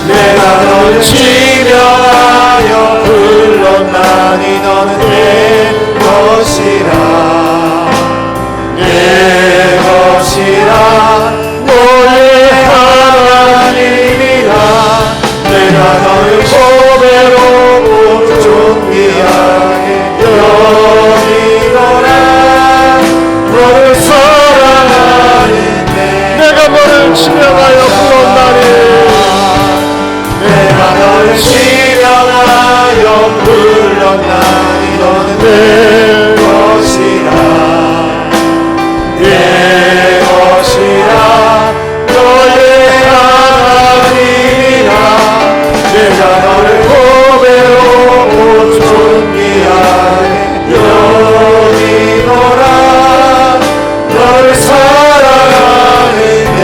내가 널 지명하여 불렀나니 너는 내 것이라. 내 것이라. 너의 하나님이라. 내가 너를 고배로 존귀하게 여기노라. 너를 사랑하는데 내가 너를 지명하여 불렀나니 내가 너를 지명하여 불렀나니 너는 내 것이라. 내 것이라. 너의 하나님이라. 내가 너를 고배로 존귀하게 여기노라. 너를 사랑하는 내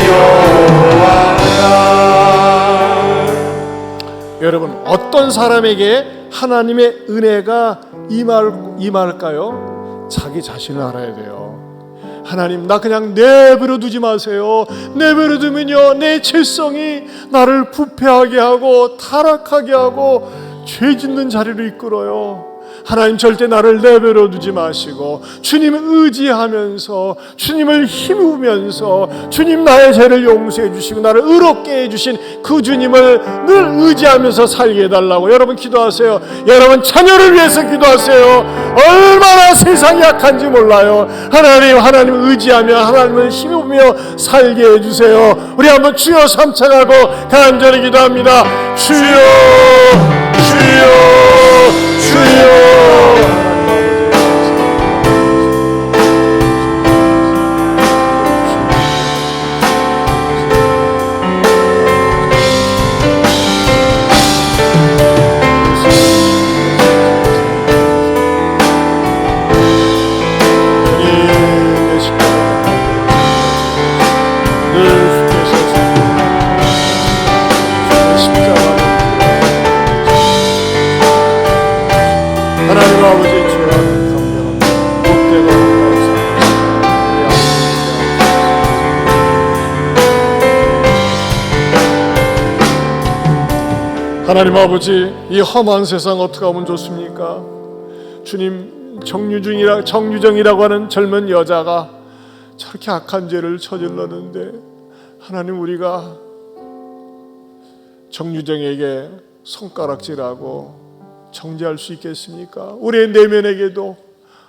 여호와라. 여러분, 어떤 사람에게 하나님의 은혜가 임할까요? 자기 자신을 알아야 돼요. 하나님, 나 그냥 내버려 두지 마세요. 내버려 두면요, 내 죄성이 나를 부패하게 하고 타락하게 하고 죄 짓는 자리로 이끌어요. 하나님, 절대 나를 내버려 두지 마시고 주님을 의지하면서 주님을 힘입으면서 주님 나의 죄를 용서해 주시고 나를 의롭게 해주신 그 주님을 늘 의지하면서 살게 해달라고 여러분 기도하세요. 여러분 자녀를 위해서 기도하세요. 얼마나 세상이 약한지 몰라요. 하나님 의지하며 하나님을 힘입으며 살게 해주세요. 우리 한번 주여 삼창하고 간절히 기도합니다. 주여 주여 주여. 하나님 아버지, 주여 감사합니다. 복되고 하나님 아버지, 이 험한 세상 어떻게 하면 좋습니까? 주님, 정유정이라고 하는 젊은 여자가 저렇게 악한 죄를 저질렀는데 하나님, 우리가 정유정에게 손가락질하고 정죄할 수 있겠습니까? 우리의 내면에게도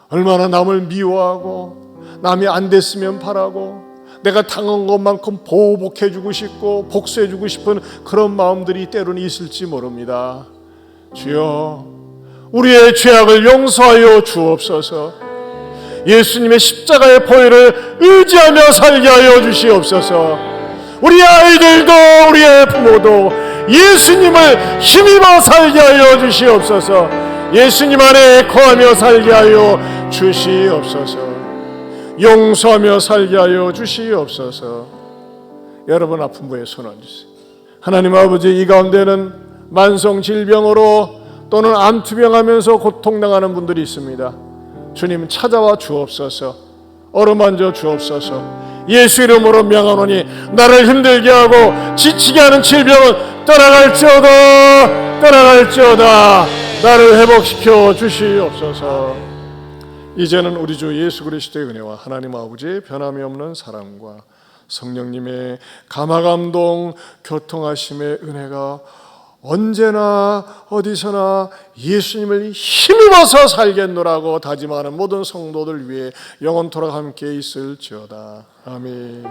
얼마나 남을 미워하고 남이 안 됐으면 바라고 내가 당한 것만큼 보복해주고 싶고 복수해주고 싶은 그런 마음들이 때로는 있을지 모릅니다. 주여, 우리의 죄악을 용서하여 주옵소서. 예수님의 십자가의 보혈을 의지하며 살게 하여 주시옵소서. 우리 아이들도 우리의 부모도 예수님을 힘입어 살게 하여 주시옵소서. 예수님 안에 거하며 살게 하여 주시옵소서. 용서하며 살게 하여 주시옵소서. 여러분 아픈 분의 손 얹으세요. 하나님 아버지, 이 가운데는 만성 질병으로 또는 암투병하면서 고통당하는 분들이 있습니다. 주님 찾아와 주옵소서. 어루만져 주옵소서. 예수 이름으로 명하노니 나를 힘들게 하고 지치게 하는 질병은 떠나갈지어다. 나를 회복시켜 주시옵소서. 이제는 우리 주 예수 그리스도의 은혜와 하나님 아버지의 변함이 없는 사랑과 성령님의 감화감동 교통하심의 은혜가 언제나 어디서나 예수님을 힘입어서 살겠노라고 다짐하는 모든 성도들 위해 영원토록 함께 있을지어다. 아멘.